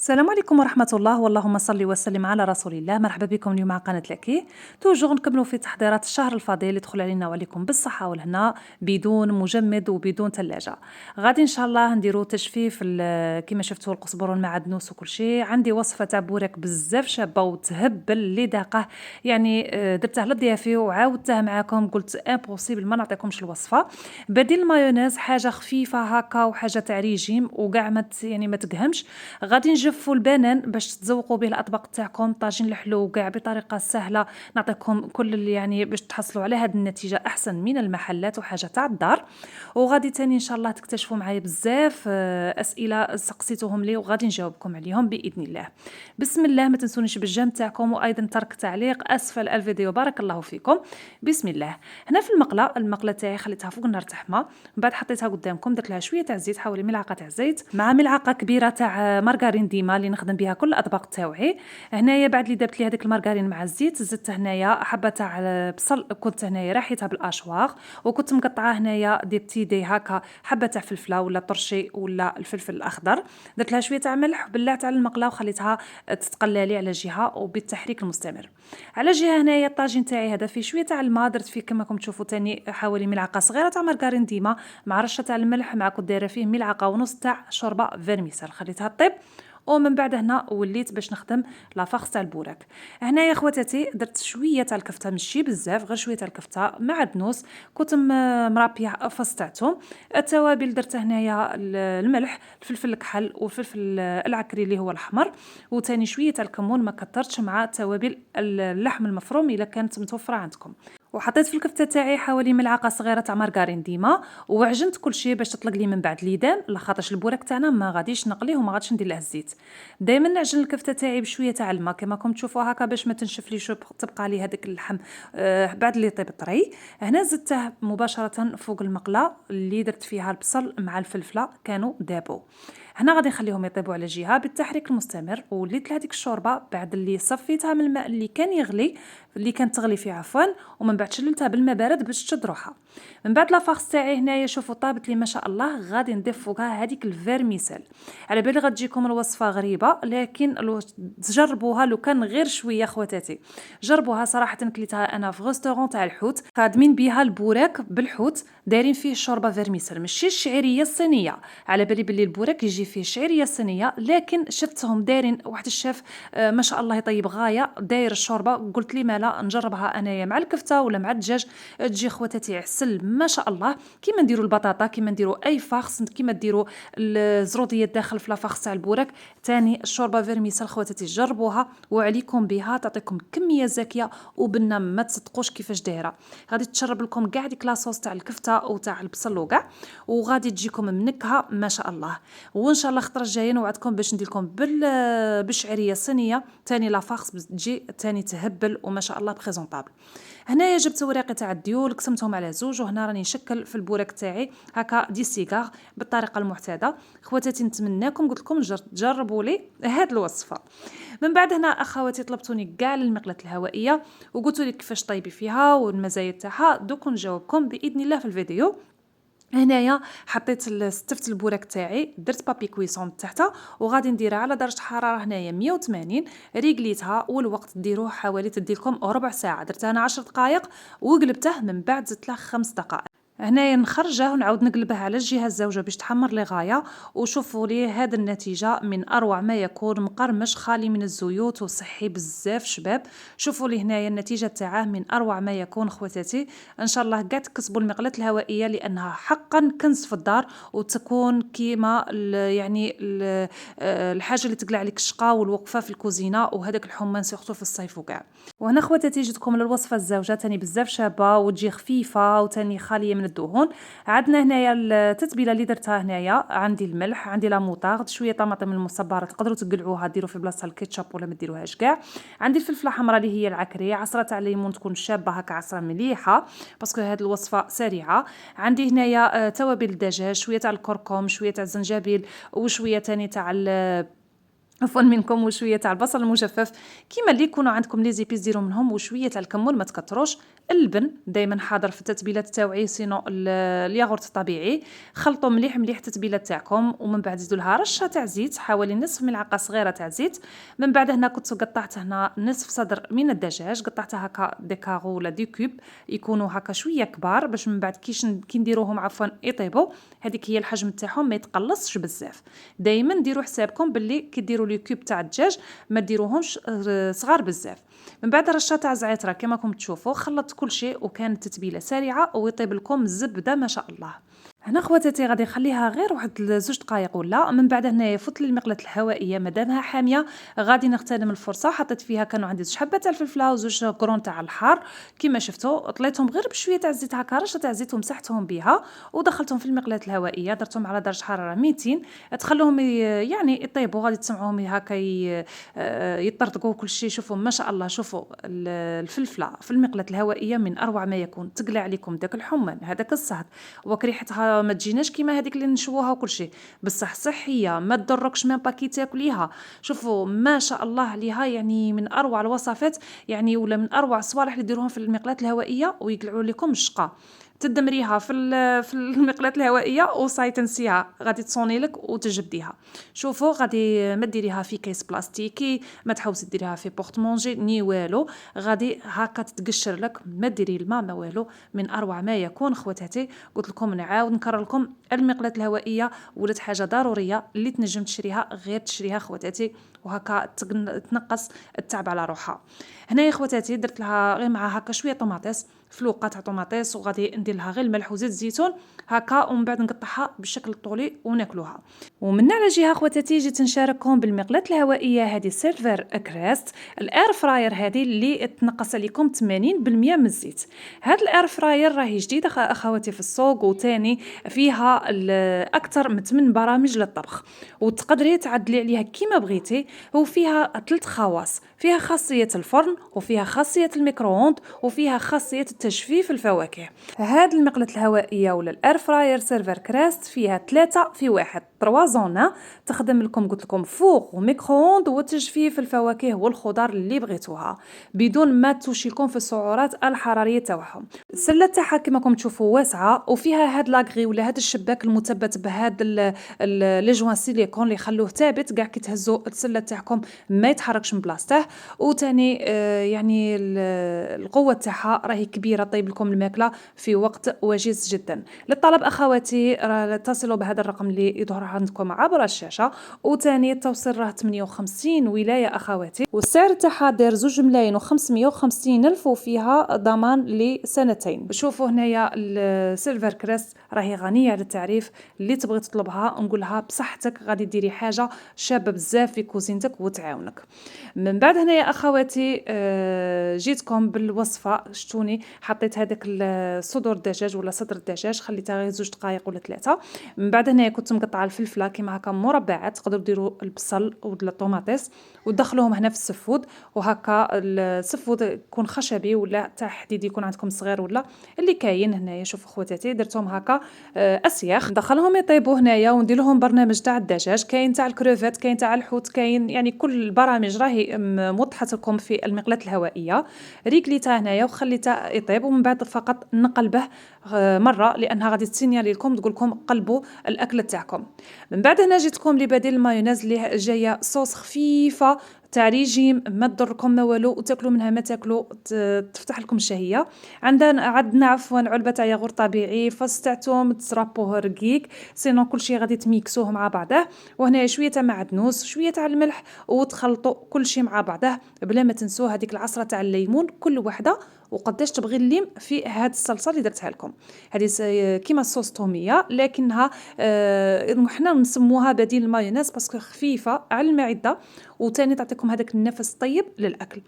السلام عليكم ورحمة الله واللهم صل وسلم على رسول الله. مرحبا بكم اليوم مع قناة لاكي. توجور نكملوا في تحضيرات الشهر الفضيل يدخل علينا وعليكم بالصحة والهنا بدون مجمد وبدون ثلاجة. غادي إن شاء الله نديروا تجفيف كما شفتوا القزبر والمعدنوس وكل شيء. عندي وصفة تاع بوريك بزاف شابة وتهبل اللي داقه يعني درته لضيافي وعاودته معاكم، قلت امبوسيبل ما نعطيكمش الوصفة. بديل المايونيز حاجة خفيفة هكا وحاجة تاع ريجيم وكاع ما تقهمش. غادي نجفوا البنان باش تزوقوا به الاطباق تاعكم، طاجين الحلو وكاع بطريقه سهله. نعطيكم كل باش تحصلوا على هذه النتيجه احسن من المحلات وحاجه تاع الدار. وغادي تاني ان شاء الله تكتشفوا معايا بزاف اسئله سقسيتوهم لي وغادي نجاوبكم عليهم باذن الله. بسم الله، ما تنسونيش بالجيم تاعكم وايضا ترك تعليق اسفل الفيديو، بارك الله فيكم. بسم الله. هنا في المقله تاعي خليتها فوق النار تحمى، من بعد حطيتها قدامكم، درت لها شويه تاع الزيت، حوالي ملعقه تاع الزيت مع ملعقه كبيره تاع مارغرين ديما اللي نخدم بها كل الاطباق تاعي. هنايا بعد اللي درت لي هذاك المارغرين مع الزيت، زدت هنايا حبه تاع بصل، كنت هنايا راحيتها بالاشواغ، وكنت مقطعه هنايا دي بتي دي هكا، حبه تاع فلفله ولا طرشي ولا الفلفل الاخضر. درت لها شويه تاع ملح بلعت على المقله وخليتها تتقلى لي على جهه وبالتحريك المستمر. على جهه هنايا الطاجين تاعي هذا فيه شويه تاع الماء، درت فيه كما راكم تشوفوا تاني حوالي ملعقه صغيره تاع مارغرين ديما مع رشه تاع الملح، مع كنت دايره فيه ملعقه ونص تاع شوربه فيرميسال، خليتها طيب. ومن بعد هنا وليت باش نخدم لافاغس تاع البوراك. هنايا خواتاتي درت شويه تاع الكفته، ماشي بزاف، غير شويه تاع الكفته مع دنوس، كنت مرابيه فص تاعهم. التوابل درت هنايا الملح، الفلفل الكحل والفلفل العكري اللي هو الاحمر، وتاني شويه تاع الكمون ما كثرتش، مع توابل اللحم المفروم اذا كانت متوفره عندكم. وحطيت في الكفته تاعي حوالي ملعقه صغيره تاع مارغرين ديما، وعجنت كل شيء باش تطلق لي من بعد ليدان، لخاطرش البوراك تاعنا ما غاديش نقليه وما غاديش ندير له الزيت. دائما نعجن الكفته تاعي بشويه تاع الماء كما راكم تشوفوا هكا باش ما تنشفليش تبقى لي هذاك اللحم بعد اللي يطيب طري. هنا زدته مباشره فوق المقله اللي درت فيها البصل مع الفلفله كانوا دابو. هنا غادي نخليهم يطيبوا على جهه بالتحريك المستمر، وليت لهذيك الشوربه بعد اللي صفيتها من الماء اللي كان يغلي، اللي كانت تغلي فيه عفوا، ومن بعد شللتها بالماء بارد باش تشد روحها. من بعد لافاغس تاعي هنايا شوفوا طابت لي ما شاء الله، غادي نضيف فوقها هذيك الفيرميسيل. على بالي غتجيكم الوصفه غريبه، لكن تجربوها لو كان غير شويه خواتاتي، جربوها صراحه. كليتها انا في غوستورون تاع الحوت، خادمين بها البوراك بالحوت، دايرين فيه شوربه فيرميسيل ماشي الشعيريه الصينيه. على بالي باللي البوراك يجي فيه شعيريه صينيه، لكن شفتهم دايرين واحد الشيف ما شاء الله يطيب غايه، داير الشوربه، قلت لي مالا نجربها انايا مع الكفته ولا مع الدجاج، تجي خواتاتي عسل ما شاء الله. كيما نديروا البطاطا، كيما نديروا اي فاخس، كيما ديروا الزروديات داخل في لافاخس تاع البوراك. تاني الشوربه فيرميسال خواتاتي جربوها وعليكم بها، تعطيكم كميه زكيه وبنا ما تصدقوش كيفاش دايره. غادي تشرب لكم كاع ديك لاصوص تاع الكفته وتاع البصل وكاع، وغادي تجيكم منكهه ما شاء الله. وان شاء الله الخطره الجايه نوعدكم باش ندير لكم بالشعريه الصينيه تاني لافاخس، تجي تاني تهبل وما شاء الله بريزونطابل. هنايا جبت وراقي تاع الديول قسمتهم على زوج، وهنا راني نشكل في البوراك تاعي هكا دي سيغار بالطريقه المعتاده. خواتاتي نتمناكم قلت لكم تجربوا لي هاد الوصفه. من بعد هنا اخواتي طلبتوني كاع للمقله الهوائيه وقلتوا لي كيفاش طيبي فيها والمزايا تاعها، دوك نجاوبكم باذن الله في الفيديو. هنايا حطيت استفت البوراك تاعي، درت بابي كويسون تحتها، وغادي نديرها على درجه حراره هنايا 180، ريغليتها، والوقت ديروه حوالي تديلكم ربع ساعه. درتها انا 10 دقائق وقلبته، من بعد زدت له 5 دقائق. هنايا نخرجه ونعاود نقلبه على الجهه الزوجه باش تحمر لي غايه. وشوفوا لي هذا النتيجه من اروع ما يكون، مقرمش خالي من الزيوت وصحي بزاف شباب. شوفوا لي هنايا النتيجه تاعه من اروع ما يكون خواتاتي. ان شاء الله كاع تكسبوا المقلات الهوائيه لانها حقا كنز في الدار، وتكون كيما الحاجه اللي تقلع عليك الشقا والوقفه في الكوزينه وهذاك الحمان سيرتو في الصيف وكاع. وهنا خواتاتي جيتكم للوصفه الزوجه تاني بزاف شابه وتجي خفيفه وتاني خاليه من الدهون. عندنا هنايا التتبيله اللي درتها، هنايا عندي الملح، عندي لا موطارد، شويه طماطم المصبره تقدروا تقلعوها ديروا في بلاصتها الكيتشاب ولا ما ديروهاش كاع. عندي الفلفله حمراء اللي هي العكري، عصره تاع الليمون تكون شابه هكا، عصره مليحه باسكو هذه الوصفه سريعه. عندي هنايا توابل الدجاج، شويه تاع الكركم، شويه تاع الزنجبيل، وشويه تاني تاع عفوا منكم، وشويه تاع البصل المجفف كيما اللي يكونوا عندكم لي زيبيس ديروا منهم، وشويه تاع الكمون ما تكثروش، اللبن دايما حاضر في التتبيلات تاوعي، سينو الياغورت الطبيعي. خلطوا مليح مليح التتبيله تاعكم، ومن بعد زيدوا لها رشه تاع زيت، حوالي نصف ملعقه صغيره تاع زيت. من بعد هنا كنت قطعت هنا نصف صدر من الدجاج، قطعتها هكا ديكاغو ولا دي كوب، يكونوا هكا شويه كبار باش من بعد كي نديروهم عفوا يطيبوا. هذيك هي الحجم تاعهم، ما يتقلصش بزاف. دائما ديروا حسابكم باللي كي ديروا لي كوب تاع الدجاج ما ديروهمش صغار بزاف. من بعد رشه تاع زعتره كما راكم تشوفوا، خلطت كل شيء وكانت تتبيله سريعه ويطيب لكم الزبده ما شاء الله. هنا خواتاتي غادي نخليها غير واحد 2 دقائق ولا. من بعد هنايا فوت لي المقله الهوائيه مادامها حاميه، غادي نغتنم الفرصه، حطيت فيها كانوا عندي 2 حبات تاع الفلفله و2 قرون تاع الحار كما شفتوا، طليتهم غير بشويه تاع الزيت هكا، رشه تاع الزيت ومسحتهم بها ودخلتهم في المقله الهوائيه، درتهم على درجه حراره 200، تخلوهم يعني يطيبوا. غادي تسمعوهم هكا يطرطقوا كل شيء. شوفوا ما شاء الله، شوفوا الفلفله في المقله الهوائيه من اروع ما يكون، تقلع عليكم داك الحمان هذاك الصهد وكريحتها ما تجيناش كيما هذيك اللي نشووها وكل شيء، بصح صحيه ما تضركش ميم با كي تاكليها. شوفوا ما شاء الله عليها، يعني من اروع الوصفات يعني، ولا من اروع الصوالح اللي ديروهم في المقلات الهوائيه ويقلعوا لكم الشقه. تدمريها في المقلاة الهوائيه وصاي تنسيها، غادي تصوني لك وتجبديها. شوفوا غادي ما ديريها في كيس بلاستيكي، ما تحوسي ديريها في بورت مونجي ني والو، غادي هكا تتقشر لك، ما ديري الماء ما والو. من اروع ما يكون خواتاتي. قلت لكم نعاود نكرر لكم، المقلاة الهوائيه ولات حاجه ضروريه اللي تنجم تشريها غير تشريها خواتاتي، وهكا تنقص التعب على روحها. هنايا خواتاتي درت لها غير مع هكا شويه طوماطيس، فلوقه تاع طوماطيس، وغادي ندير لها غير الملح وزيت الزيتون هكا، ومن بعد نقطعها بالشكل الطولي وناكلوها. ومن على جهه خواتاتي جيت نشارككم بالمقلاة الهوائيه هذه سيلفر كريست الاير فراير، هذه اللي تنقص عليكم 80% من الزيت. هذا الاير فراير راهي جديده اخواتي في السوق، وتاني فيها اكثر من 8 برامج للطبخ، وتقدري تعدلي عليها كيما بغيتي. وفيها 3 خواص، فيها خاصيه الفرن، وفيها خاصيه الميكرووند، وفيها خاصيه تجفيف الفواكه. هاد المقلة الهوائية ولا الاير فراير سيرفر كراست فيها 3 في 1، 3 زونا، تخدم لكم قلت لكم فوق وميكرووند وتجفيف الفواكه والخضار اللي بغيتوها بدون ما توشي لكم في السعرات الحراريه تاعهم. السله تاعها كما راكم تشوفوا واسعه، وفيها هاد لاغري ولا هاد الشباك المثبت بهاد لي جوان سيليكون اللي يخلوه ثابت، كاع كي تهزوا السله تاعكم ما يتحركش من بلاصته. وثاني يعني القوه تاعها راهي كبيره، طيب لكم الماكله في وقت وجيز جدا. للطلب اخواتي اتصلوا بهذا الرقم اللي يظهر عندكم عبر الشاشه، وثاني التوصيل راه 58 ولايه اخواتي، والسعر تاعها داير 2,550,000 الف، وفيها ضمان لسنتين. شوفوا هنايا السيلفر كريست راهي غنيه على التعريف، اللي تبغي تطلبها نقولها بصحتك غادي ديري حاجه شابه بزاف في كوزينتك وتعاونك. من بعد هنايا اخواتي جيتكم بالوصفه، شتوني حطيت هذاك صدور الدجاج ولا صدر الدجاج، خليتها غير 2 دقائق ولا 3. من بعد هنايا كنت مقطعه الفلفله كيما هكا مربعات، تقدروا ديروا البصل ولا الطوماطيس وتدخلوهم هنا في السفود، وهكا السفود يكون خشبي ولا تاع حديد يكون عندكم صغير ولا اللي كاين. هنايا شوفوا خواتاتي درتهم هكا اسياخ، ندخلهم يطيبوا هنايا وندير لهم برنامج تاع الدجاج، كاين تاع الكروفيت، كاين تاع الحوت، كاين يعني كل البرامج راهي موضحه لكم في المقلاة الهوائيه. ريكليتها هنايا وخليتها يطيب، ومن بعد فقط نقلبه مره لانها غادي تسينيالي لكم تقول لكم قلبوا الاكله تاعكم. من بعد هنا جيتكم لبديل المايونيز اللي جايه صوص خفيفه تاع ريجيم، ما تضركم ما والو، وتاكلوا منها ما تاكلوا، تفتح لكم الشهيه. عندنا عفوا علبه تاع ياغورت طبيعي، فص تاع توم ترابوه رقيق، سينو كلشي غادي تميكسوه مع بعضه. وهنا شويه تاع معدنوس، شويه تاع الملح، وتخلطوا كلشي مع بعضه بلا ما تنسوا هذيك العصره تاع الليمون كل وحده وقداش تبغي الليم في هاد الصلصه اللي درتها لكم. هذه كيما الصوص توميه، لكنها حنا نسموها بديل المايونيز باسكو خفيفه على المعده، وثاني تعطيكم هذاك النفس الطيب للاكل.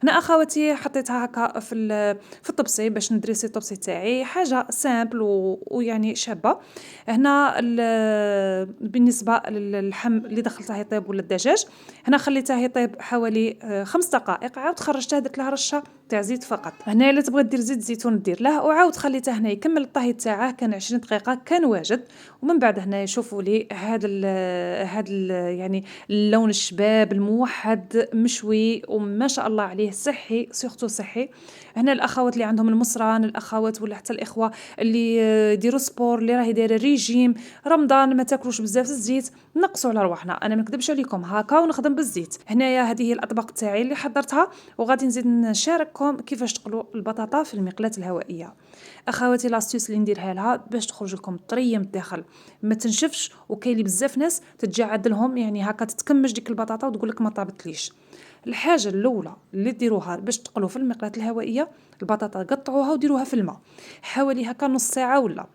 هنا اخواتي حطيتها هكا في الطبسي باش ندريسي الطبسي تاعي، حاجه سامبل ويعني شابه. هنا بالنسبه للحم اللي دخلته يطيب ولا الدجاج، هنا خليته يطيب حوالي 5 دقائق، عاود خرجته درت له رشه تاع زيت فقط. هنا الا تبغي دير زيت زيتون دير له، وعاود خليته هنا يكمل الطهي تاعه، كان 20 دقيقه كان واجد. ومن بعد هنا شوفوا لي هذا يعني اللون الشباب الموحد مقاد مشوي وما شاء الله عليه صحي، سورتو صحي. هنا الأخوات اللي عندهم المصران، الأخوات ولا حتى الإخوة اللي يديروا سبور، اللي راهي دايره ريجيم، رمضان ما تاكلوش بزاف الزيت، نقصوا على رواحنا. انا ما نكذبش عليكم، هكا ونخدم بالزيت. هنايا هذه هي الاطباق تاعي اللي حضرتها، وغادي نزيد نشارككم كيفاش تقلوا البطاطا في المقلاة الهوائيه. اخواتي لاستيوس اللي نديرها لها باش تخرج لكم طريه من الداخل، ما تنشفش. وكاين اللي بزاف ناس تتجعد لهم يعني هكا تتكمج ديك البطاطا وتقول لك ما طابتليش. الحاجه الاولى اللي ديروها باش تقلوا في المقلاة الهوائيه، البطاطا قطعوها وديروها في الماء حوالي هكا نص ساعه ولا.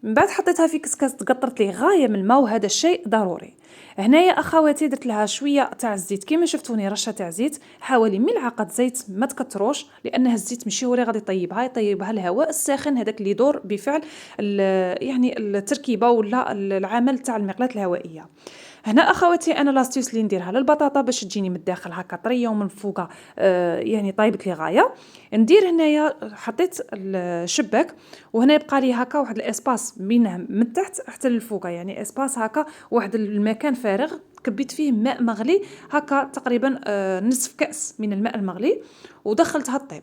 من بعد حطيتها في كسكاس، تقطرت لي غايه من الماء، وهذا الشيء ضروري. هنايا اخواتي درت لها شويه تاع الزيت كيما شفتوني، رشه تاع زيت، حوالي ملعقه زيت، ما تكتروش لان الزيت ماشي هو اللي غادي يطيبها الهواء الساخن هذاك اللي يدور بفعل يعني التركيبه ولا العمل تاع المقلاة الهوائيه. هنا اخواتي انا لاستيوس اللي نديرها للبطاطا باش تجيني من الداخل هكا طريه ومن فوق يعني طايبت لي غايه. ندير هنايا حطيت الشباك، وهنا يبقى لي هكا واحد الاسباس بينه من التحت حتى للفوق، يعني اسباس هكا واحد المكان فارغ كبيت فيه ماء مغلي هكا تقريبا نصف كأس من الماء المغلي، ودخلتها الطيب.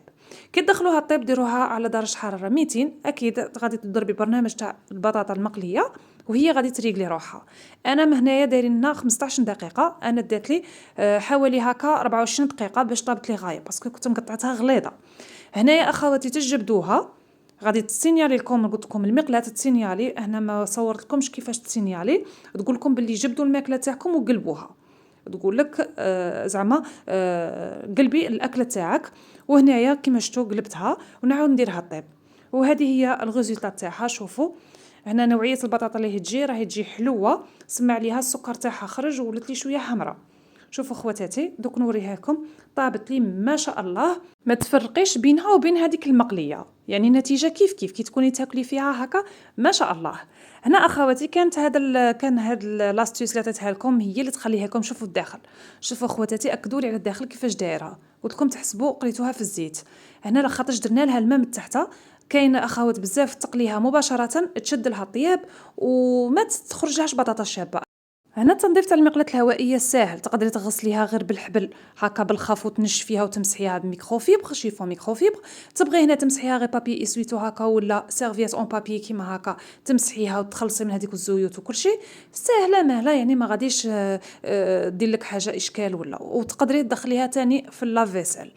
كي تدخلوها الطيب ديروها على درجه حراره 200. اكيد غادي تضربي برنامج تاع البطاطا المقليه وهي غادي تريقلي روحها. انا من هنايا دايرين لنا 15 دقيقه، انا دات لي حوالي هكا 24 دقيقه باش طابت لي غايه باسكو كنت مقطعتها غليظه. هنايا اخواتي تجبدوها، غادي تسينيالي لكم، قلت لكم المقلاة تسينيالي، هنا ما صورت لكمش كيفاش تسينيالي، تقول لكم باللي جبدوا الماكله تاعكم وقلبوها، تقول لك زعما قلبي الاكله تاعك. وهنايا كيما شفتوا قلبتها ونعاود نديرها طيب، وهذه هي الريزولطات تاعها. شوفوا هنا نوعيه البطاطا اللي تجي راهي تجي حلوه، سمع عليها السكر تاعها خرج ولات لي شويه حمراء. شوفوا خواتاتي دوك نوريها لكم، طابت لي ما شاء الله، ما تفرقيش بينها وبين هذيك المقليه، يعني النتيجه كيف كيف كي تكوني تاكلي فيها هكا ما شاء الله. هنا اخواتي كان هذا لاستيوس اللي عطيتها لكم هي اللي تخليها لكم. شوفوا الداخل، شوفوا خواتاتي اكدوا لي على الداخل كيفاش دايره، قلت لكم تحسبوا قريتوها في الزيت. هنا لخاطرش درنا لها الماء من تحت، كاين اخوات بزاف تقليها مباشره تشد لها الطياب وما تخرجهاش بطاطا شابه. هنا التنظيف تاع المقلاة الهوائيه ساهل، تقدري تغسليها غير بالحبل هكا بالخف وتنشفيها وتمسحيها بميكروفيبر، شيفون ميكروفيبر. تبغي هنا تمسحيها غير بابي اسويتو هكا ولا سيرفيات اون بابي كيما هكا، تمسحيها وتخلصي من هذيك الزيوت وكلشي ساهله مهله، يعني ما غاديش دير لك حاجه اشكال ولا. وتقدري تدخليها تاني في لافيسيل.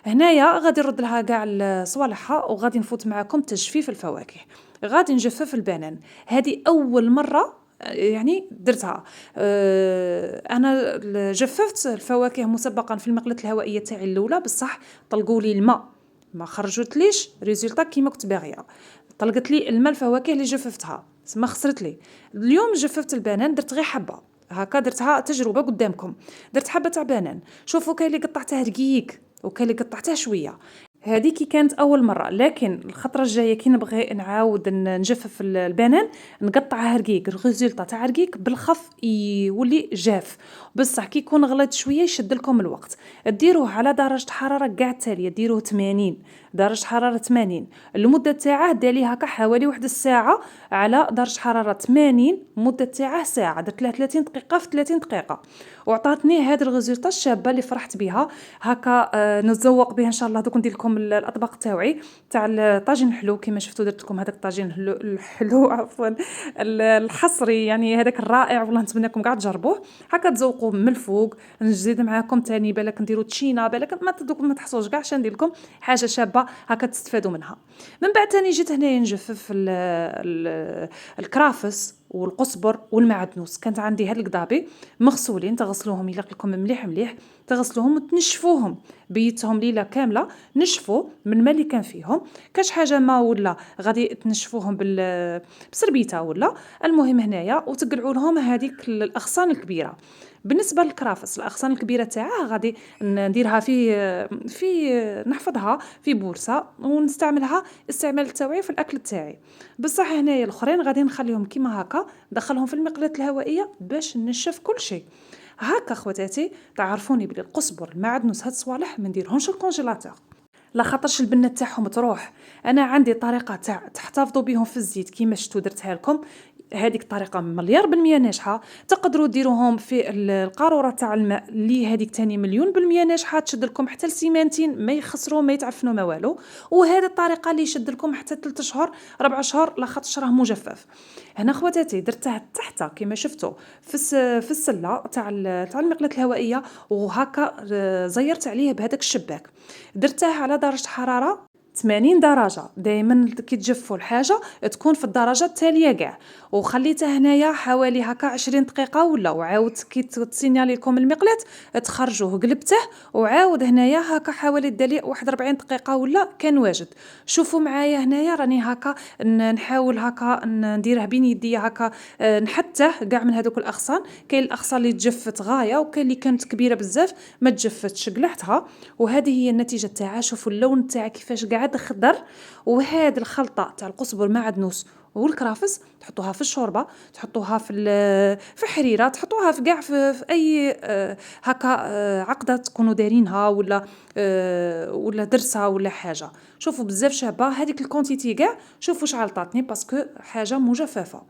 هنايا غادي نرد لها كاع صوالحها وغادي نفوت معكم تجفيف الفواكه. غادي نجفف البنان، هذه اول مره يعني درتها. انا جففت الفواكه مسبقا في المقلاة الهوائيه تاعي الاولى، بصح طلقوا لي الماء ما خرجتليش ريزولطا كيما كنت باغيه، طلقت لي الماء الفواكه اللي جففتها ما خسرت لي. اليوم جففت البنان، درت غير حبه هكا، درتها تجربه قدامكم، درت حبه تاع بنان. شوفوا كاين اللي قطعته رقيق وكاين اللي قطعته شويه، هذيك كانت اول مره. لكن الخطره الجايه كي نبغي نعاود نجفف البنان نقطعها رقيق، الريزولطا تاع رقيق بالخف يولي جاف، بصح كي يكون غليظ شويه يشد لكم الوقت. ديروه على درجه حراره كاع التاليه، ديروه 80 درجه حراره 80. المده تاعه دالي هكا حوالي واحد الساعه على درجه حراره 80، مده تاعه ساعه، درت له 30 دقيقه في 30 دقيقه، وعطاتني هذه الريزولطا الشابه اللي فرحت بها. هكا نتذوق بها ان شاء الله. دوك ندير لكم الاطباق تاوعي تاع الطاجين الحلو كيما شفتوا، درت لكم هذاك الطاجين الحلو عفوا الحصري، يعني هذاك الرائع والله، نتمنىكم كاع تجربوه هكا تذوقوا من الفوق. نزيد معاكم تاني بالك نديروا تشينا، بالك ما تذوقوا ما تحصوش كاع شنو ندير لكم حاجه شابه هكا تستفادوا منها. من بعد تاني جيت هنايا نجفف الكرافس والقزبر والمعدنوس. كانت عندي هاد القضابي مغسولين، تغسلوهم يلق لكم مليح مليح، تغسلوهم وتنشفوهم، بيتهم ليله كامله نشفوا من الماء اللي كان فيهم. كاش حاجه ما ولا غادي تنشفوهم بسربيته ولا. المهم هنايا وتقلعوا لهم هذيك الاغصان الكبيره. بالنسبه للكرافس الاغصان الكبيره تاعها غادي نديرها في نحفظها في بورصه ونستعملها استعمال تاوعي في الاكل تاعي. بصح هنايا الاخرين غادي نخليهم كيما هكا، ندخلهم في المقلاة الهوائيه باش نشف كل شيء هكا. خواتاتي تعرفوني بلي القزبر المعدنوس هاد الصوالح ما نديرهمش الكونجيلاتور لا خاطرش البنه تاعهم تروح. انا عندي طريقه تاع تحتفظوا بهم في الزيت كيما شفتوا درتها لكم. هذيك الطريقة مليار بالمية ناجحة. تقدروا ديروهم في القارورة تاع الماء اللي هذيك تاني مليون بالمية ناجحة، تشد لكم حتى لسيمانتين ما يخسروا ما يتعفنوا ما والو. وهذه الطريقة اللي يشد لكم حتى 3 شهور 4 شهور لاخاطش راه مجفف. هنا خواتاتي درته تحت كما شفتوا في السله تاع المقلاة الهوائيه، وهكا زيرت عليه بهذاك الشباك. درته على درجه حراره 80 درجة. دائما كي تجفوا الحاجة تكون في الدرجة التالية كاع. وخليته هنايا حوالي هكا 20 دقيقة ولا، وعاود كي تسينالي لكم المقلاة تخرجوه قلبته، وعاود هنايا هكا حوالي دالي واحد 40 دقيقة ولا كان واجد. شوفوا معايا هنايا راني هكا نحاول هكا نديره بين يدي هكا، نحته كاع من هذوك الاغصان. كاين الاغصان اللي تجفت غايه، وكاين اللي كانت كبيره بزاف ما تجفتش قلعتها. وهذه هي النتيجه تاعها. شوفوا اللون تاعها كيفاش قاعد خضر. وهذه الخلطه تاع القزبر مع الدنوس والكرافس تحطوها في الشوربه، تحطوها في حريره، تحطوها في كاع في اي هكا عقده تكونوا دارينها ولا درسه ولا حاجه. شوفوا بزاف شابه هذيك الكونتيتي كاع. شوفوا شحال عطاتني باسكو حاجه مجففه.